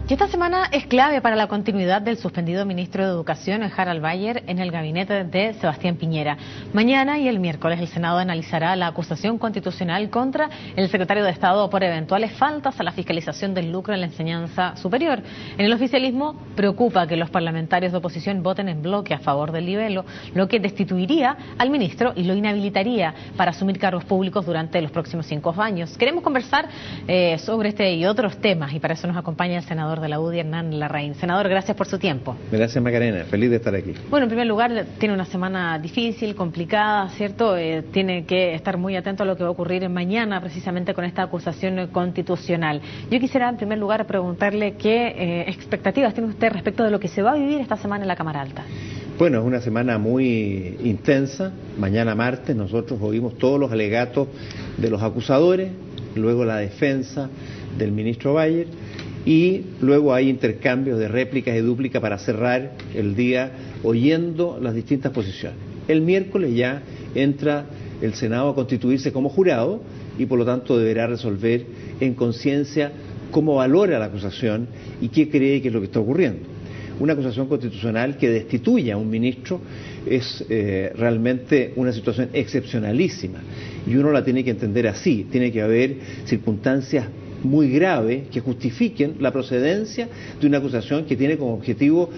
Y esta semana es clave para la continuidad del suspendido ministro de Educación, Harald Bayer, en el gabinete de Sebastián Piñera. Mañana y el miércoles el Senado analizará la acusación constitucional contra el secretario de Estado por eventuales faltas a la fiscalización del lucro en la enseñanza superior. En el oficialismo preocupa que los parlamentarios de oposición voten en bloque a favor del libelo, lo que destituiría al ministro y lo inhabilitaría para asumir cargos públicos durante los próximos 5 años. Queremos conversar sobre este y otros temas, y para eso nos acompaña el senador de la UDI, Hernán Larraín. Senador, gracias por su tiempo. Gracias, Macarena, feliz de estar aquí. Bueno, en primer lugar, tiene una semana difícil, complicada, ¿cierto? Tiene que estar muy atento a lo que va a ocurrir mañana, precisamente con esta acusación constitucional. Yo quisiera, en primer lugar, preguntarle qué expectativas tiene usted respecto de lo que se va a vivir esta semana en la Cámara Alta. Bueno, es una semana muy intensa. Mañana martes nosotros oímos todos los alegatos de los acusadores, luego la defensa del ministro Bayer, y luego hay intercambios de réplicas y dúplicas para cerrar el día oyendo las distintas posiciones. El miércoles ya entra el Senado a constituirse como jurado y por lo tanto deberá resolver en conciencia cómo valora la acusación y qué cree que es lo que está ocurriendo. Una acusación constitucional que destituya a un ministro es realmente una situación excepcionalísima y uno la tiene que entender así. Tiene que haber circunstancias muy graves que justifiquen la procedencia de una acusación que tiene como objetivo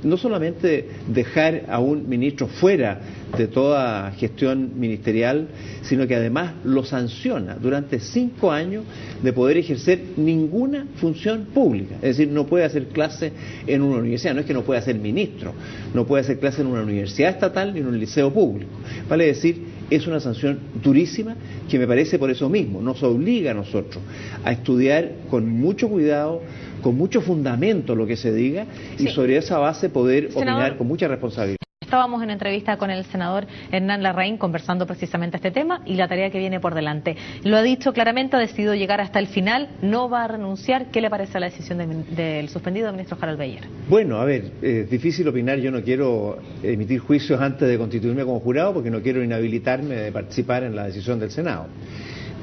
no solamente dejar a un ministro fuera de toda gestión ministerial, sino que además lo sanciona durante 5 años de poder ejercer ninguna función pública. Es decir, no puede hacer clase en una universidad, no es que no pueda ser ministro, no puede hacer clase en una universidad estatal ni en un liceo público. Vale decir, es una sanción durísima que me parece por eso mismo nos obliga a nosotros a estudiar con mucho cuidado, con mucho fundamento lo que se diga y sobre esa base poder opinar con mucha responsabilidad. Estábamos en entrevista con el senador Hernán Larraín conversando precisamente este tema y la tarea que viene por delante. Lo ha dicho claramente, ha decidido llegar hasta el final, no va a renunciar. ¿Qué le parece la decisión del suspendido ministro Harald Bayer? Bueno, a ver, es difícil opinar, yo no quiero emitir juicios antes de constituirme como jurado porque no quiero inhabilitarme de participar en la decisión del Senado.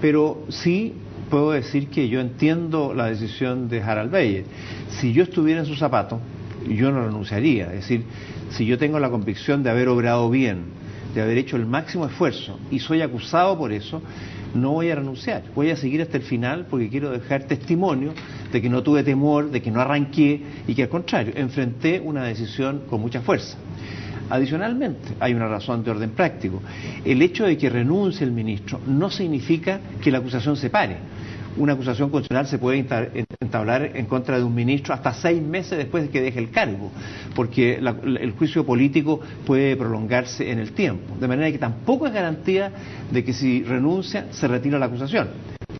Pero sí puedo decir que yo entiendo la decisión de Harald Bayer. Si yo estuviera en sus zapatos, yo no renunciaría. Es decir, si yo tengo la convicción de haber obrado bien, de haber hecho el máximo esfuerzo y soy acusado por eso, no voy a renunciar. Voy a seguir hasta el final porque quiero dejar testimonio de que no tuve temor, de que no arranqué y que al contrario, enfrenté una decisión con mucha fuerza. Adicionalmente, hay una razón de orden práctico. El hecho de que renuncie el ministro no significa que la acusación se pare. Una acusación constitucional se puede entablar en contra de un ministro hasta 6 meses después de que deje el cargo, porque el juicio político puede prolongarse en el tiempo, de manera que tampoco es garantía de que si renuncia se retira la acusación.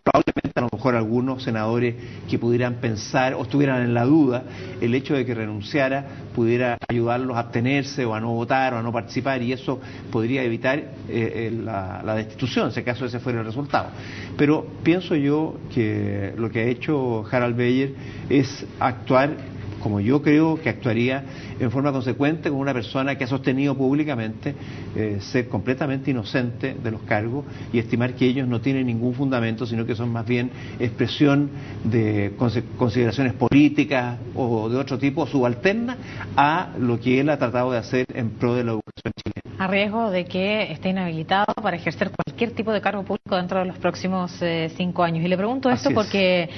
Probablemente a lo mejor algunos senadores que pudieran pensar o estuvieran en la duda, el hecho de que renunciara pudiera ayudarlos a abstenerse o a no votar o a no participar, y eso podría evitar la destitución, si acaso ese fuera el resultado. Pero pienso yo que lo que ha hecho Harald Bayer es actuar como yo creo que actuaría en forma consecuente con una persona que ha sostenido públicamente ser completamente inocente de los cargos y estimar que ellos no tienen ningún fundamento, sino que son más bien expresión de consideraciones políticas o de otro tipo, subalternas a lo que él ha tratado de hacer en pro de la educación chilena. A riesgo de que esté inhabilitado para ejercer cualquier tipo de cargo público dentro de los próximos 5 años. Y le pregunto esto porque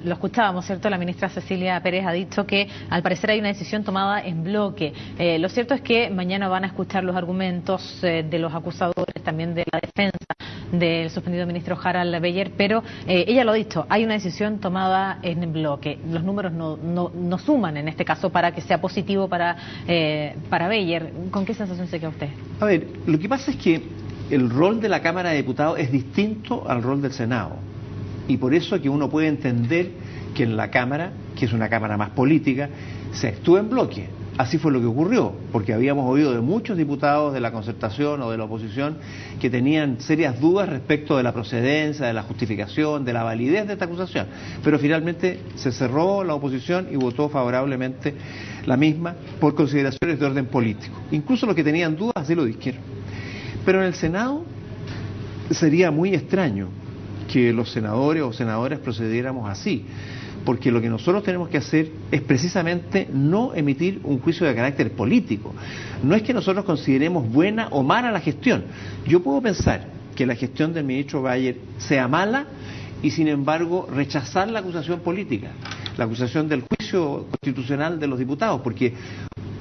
lo escuchábamos, ¿cierto? La ministra Cecilia Pérez ha dicho que al parecer hay una decisión tomada en bloque. Lo cierto es que mañana van a escuchar los argumentos de los acusadores, también de la defensa del suspendido ministro Harald Bayer, pero ella lo ha dicho, hay una decisión tomada en bloque. Los números no suman en este caso para que sea positivo para Bayer. ¿Con qué sensación se queda usted? A ver, lo que pasa es que el rol de la Cámara de Diputados es distinto al rol del Senado, y por eso que uno puede entender que en la Cámara, que es una Cámara más política, se actúa en bloque. Así fue lo que ocurrió, porque habíamos oído de muchos diputados de la concertación o de la oposición que tenían serias dudas respecto de la procedencia, de la justificación, de la validez de esta acusación. Pero finalmente se cerró la oposición y votó favorablemente la misma por consideraciones de orden político. Incluso los que tenían dudas así lo dijeron. Pero en el Senado sería muy extraño que los senadores o senadoras procediéramos así, porque lo que nosotros tenemos que hacer es precisamente no emitir un juicio de carácter político. No es que nosotros consideremos buena o mala la gestión. Yo puedo pensar que la gestión del ministro Bayer sea mala y sin embargo rechazar la acusación política, la acusación del juicio constitucional de los diputados, porque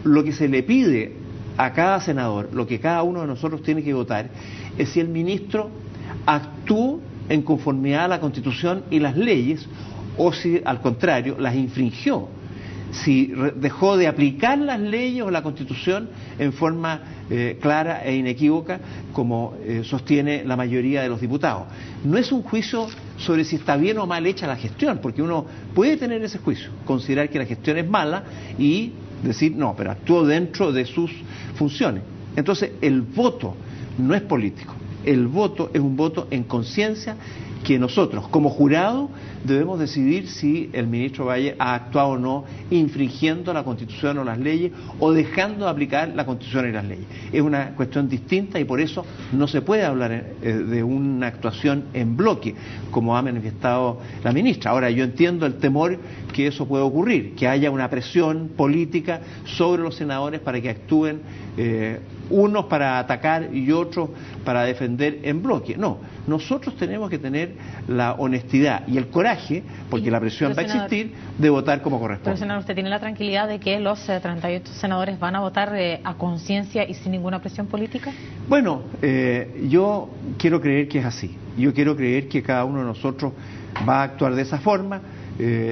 lo que se le pide a cada senador, lo que cada uno de nosotros tiene que votar, es si el ministro actuó en conformidad a la Constitución y las leyes, o si al contrario las infringió, si dejó de aplicar las leyes o la Constitución en forma clara e inequívoca, como sostiene la mayoría de los diputados. No es un juicio sobre si está bien o mal hecha la gestión, porque uno puede tener ese juicio, considerar que la gestión es mala y decir, no, pero actuó dentro de sus funciones. Entonces, el voto no es político, el voto es un voto en conciencia que nosotros, como jurado, debemos decidir si el ministro Bayer ha actuado o no infringiendo la Constitución o las leyes o dejando de aplicar la Constitución y las leyes. Es una cuestión distinta y por eso no se puede hablar de una actuación en bloque, como ha manifestado la ministra. Ahora, yo entiendo el temor que eso puede ocurrir, que haya una presión política sobre los senadores para que actúen unos para atacar y otros para defender en bloque. No, nosotros tenemos que tener la honestidad y el coraje, porque la presión va a existir, de votar como corresponde. Pero, senador, ¿usted tiene la tranquilidad de que los 38 senadores van a votar a conciencia y sin ninguna presión política? Bueno, yo quiero creer que es así. Yo quiero creer que cada uno de nosotros va a actuar de esa forma.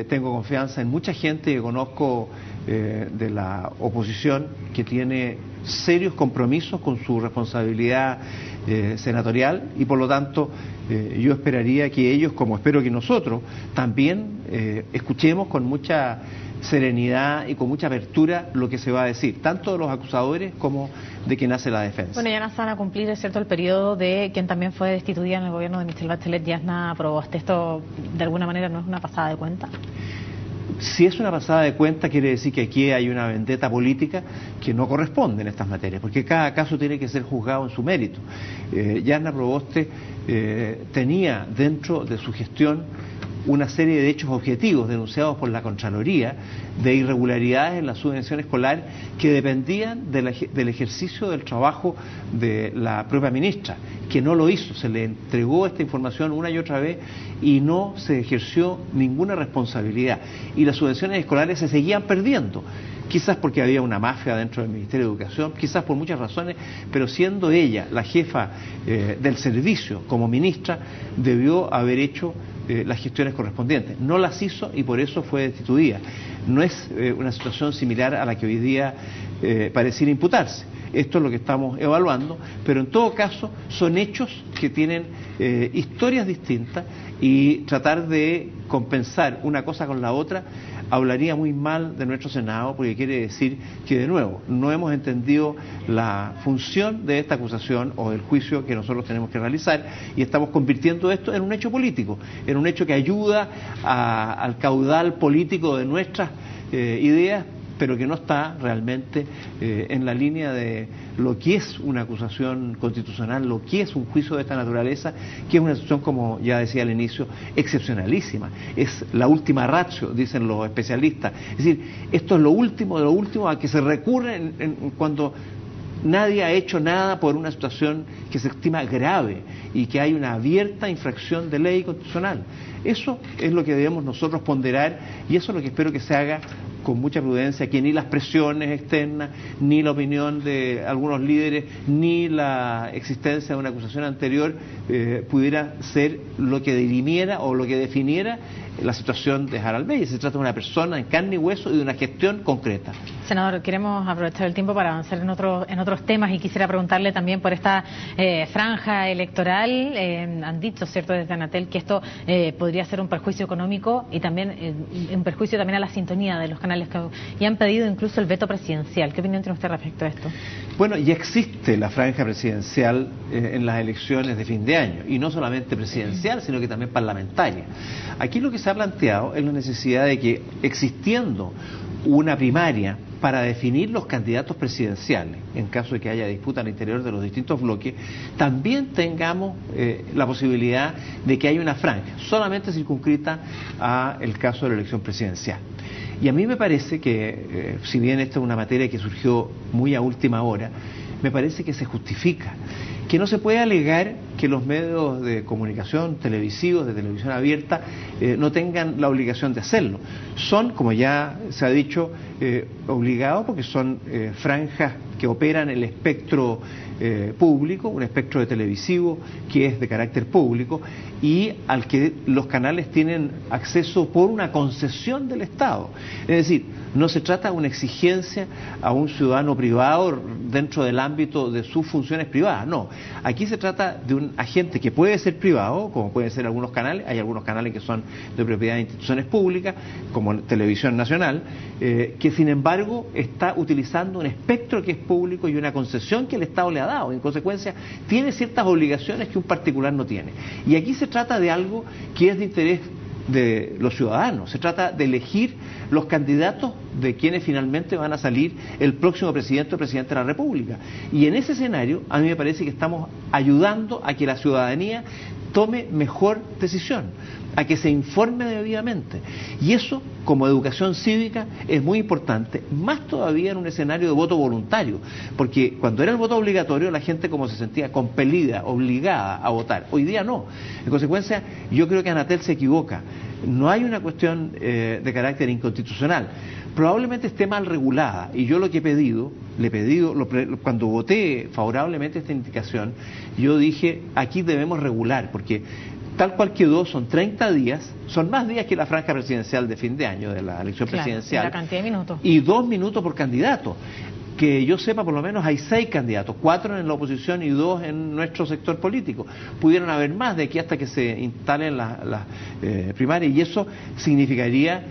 Tengo confianza en mucha gente que conozco de la oposición que tiene serios compromisos con su responsabilidad senatorial y por lo tanto yo esperaría que ellos, como espero que nosotros, también escuchemos con mucha serenidad y con mucha apertura lo que se va a decir, tanto de los acusadores como de quien hace la defensa. Bueno, ya no se van a cumplir, es cierto, el periodo de quien también fue destituida en el gobierno de Michelle Bachelet, Yasna Proboste. ¿Esto de alguna manera no es una pasada de cuenta? Si es una pasada de cuenta, quiere decir que aquí hay una vendetta política que no corresponde en estas materias, porque cada caso tiene que ser juzgado en su mérito. Yasna Proboste tenía dentro de su gestión una serie de hechos objetivos denunciados por la Contraloría de irregularidades en la subvención escolar que dependían del ejercicio del trabajo de la propia ministra, que no lo hizo, se le entregó esta información una y otra vez y no se ejerció ninguna responsabilidad. Y las subvenciones escolares se seguían perdiendo, quizás porque había una mafia dentro del Ministerio de Educación, quizás por muchas razones, pero siendo ella la jefa del servicio como ministra, debió haber hecho las gestiones correspondientes. No las hizo y por eso fue destituida. No es una situación similar a la que hoy día pareciera imputarse. Esto es lo que estamos evaluando, pero en todo caso son hechos que tienen historias distintas y tratar de compensar una cosa con la otra hablaría muy mal de nuestro Senado, porque quiere decir que, de nuevo, no hemos entendido la función de esta acusación o del juicio que nosotros tenemos que realizar y estamos convirtiendo esto en un hecho político, en un hecho que ayuda al caudal político de nuestras ideas, pero que no está realmente en la línea de lo que es una acusación constitucional, lo que es un juicio de esta naturaleza, que es una situación, como ya decía al inicio, excepcionalísima. Es la última ratio, dicen los especialistas. Es decir, esto es lo último de lo último a que se recurre cuando nadie ha hecho nada por una situación que se estima grave y que hay una abierta infracción de ley constitucional. Eso es lo que debemos nosotros ponderar y eso es lo que espero que se haga con mucha prudencia, que ni las presiones externas, ni la opinión de algunos líderes, ni la existencia de una acusación anterior pudiera ser lo que dirimiera o lo que definiera la situación de Harald Bayer. Se trata de una persona en carne y hueso y de una gestión concreta. Senador, queremos aprovechar el tiempo para avanzar en otros temas y quisiera preguntarle también por esta franja electoral. Han dicho, ¿cierto?, desde Anatel que esto podría ser un perjuicio económico y también un perjuicio también a la sintonía de los canales y han pedido incluso el veto presidencial. ¿Qué opinión tiene usted respecto a esto? Bueno, ya existe la franja presidencial en las elecciones de fin de año, y no solamente presidencial, sino que también parlamentaria. Aquí lo que se ha planteado es la necesidad de que, existiendo una primaria para definir los candidatos presidenciales, en caso de que haya disputa al interior de los distintos bloques, también tengamos la posibilidad de que haya una franja, solamente circunscrita al caso de la elección presidencial. Y a mí me parece que, si bien esta es una materia que surgió muy a última hora, me parece que se justifica, que no se puede alegar que los medios de comunicación televisivos, de televisión abierta, no tengan la obligación de hacerlo. Son, como ya se ha dicho, obligados porque son franjas que operan el espectro público, un espectro de televisivo que es de carácter público y al que los canales tienen acceso por una concesión del Estado. Es decir, no se trata de una exigencia a un ciudadano privado dentro del ámbito de sus funciones privadas, no. Aquí se trata de un agente que puede ser privado, como pueden ser algunos canales, hay algunos canales que son de propiedad de instituciones públicas, como Televisión Nacional, que sin embargo está utilizando un espectro que es público y una concesión que el Estado le ha dado. En consecuencia, tiene ciertas obligaciones que un particular no tiene. Y aquí se trata de algo que es de interés de los ciudadanos. Se trata de elegir los candidatos de quienes finalmente van a salir el próximo presidente o presidente de la República. Y en ese escenario, a mí me parece que estamos ayudando a que la ciudadanía tome mejor decisión, a que se informe debidamente. Y eso, como educación cívica, es muy importante, más todavía en un escenario de voto voluntario, porque cuando era el voto obligatorio la gente como se sentía compelida, obligada a votar. Hoy día no. En consecuencia, yo creo que Anatel se equivoca. No hay una cuestión de carácter inconstitucional. Probablemente esté mal regulada, y yo lo que he pedido, cuando voté favorablemente esta indicación, yo dije, aquí debemos regular, porque tal cual quedó, son 30 días, son más días que la franja presidencial de fin de año, de la elección presidencial. La cantidad de minutos. Y 2 minutos por candidato. Que yo sepa, por lo menos hay 6 candidatos, 4 en la oposición y 2 en nuestro sector político. Pudieron haber más de aquí hasta que se instalen las primarias, y eso significaría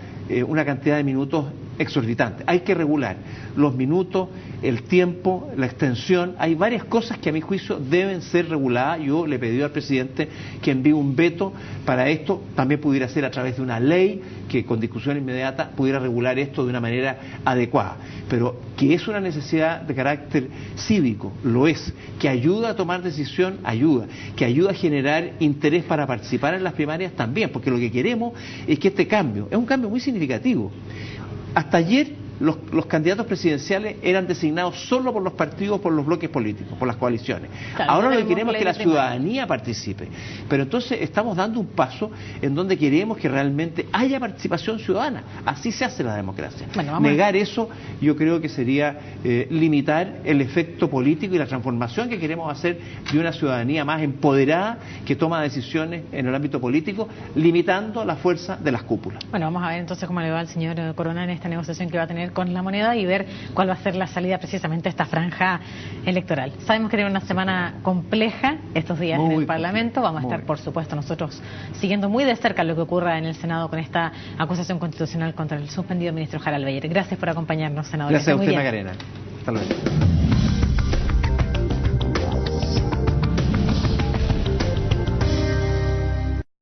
una cantidad de minutos exorbitante. Hay que regular los minutos, el tiempo, la extensión. Hay varias cosas que a mi juicio deben ser reguladas. Yo le pedí al presidente que envíe un veto para esto. También pudiera ser a través de una ley que con discusión inmediata pudiera regular esto de una manera adecuada. Pero que es una necesidad de carácter cívico, lo es. Que ayuda a tomar decisión, ayuda. Que ayuda a generar interés para participar en las primarias también, porque lo que queremos es que este cambio, es un cambio muy significativo. Hasta ayer los candidatos presidenciales eran designados solo por los partidos, por los bloques políticos, por las coaliciones. Claro, ahora lo que queremos es que la ciudadanía participe. Pero entonces estamos dando un paso en donde queremos que realmente haya participación ciudadana. Así se hace la democracia. Bueno, negar eso yo creo que sería limitar el efecto político y la transformación que queremos hacer de una ciudadanía más empoderada que toma decisiones en el ámbito político, limitando la fuerza de las cúpulas. Bueno, vamos a ver entonces cómo le va al señor Corona en esta negociación que va a tener con la moneda y ver cuál va a ser la salida precisamente a esta franja electoral. Sabemos que tiene una semana compleja estos días en el Parlamento. Vamos a estar, por supuesto, nosotros siguiendo muy de cerca lo que ocurra en el Senado con esta acusación constitucional contra el suspendido ministro Harald Beyer. Gracias por acompañarnos, senador. Gracias a usted, Macarena. Hasta luego.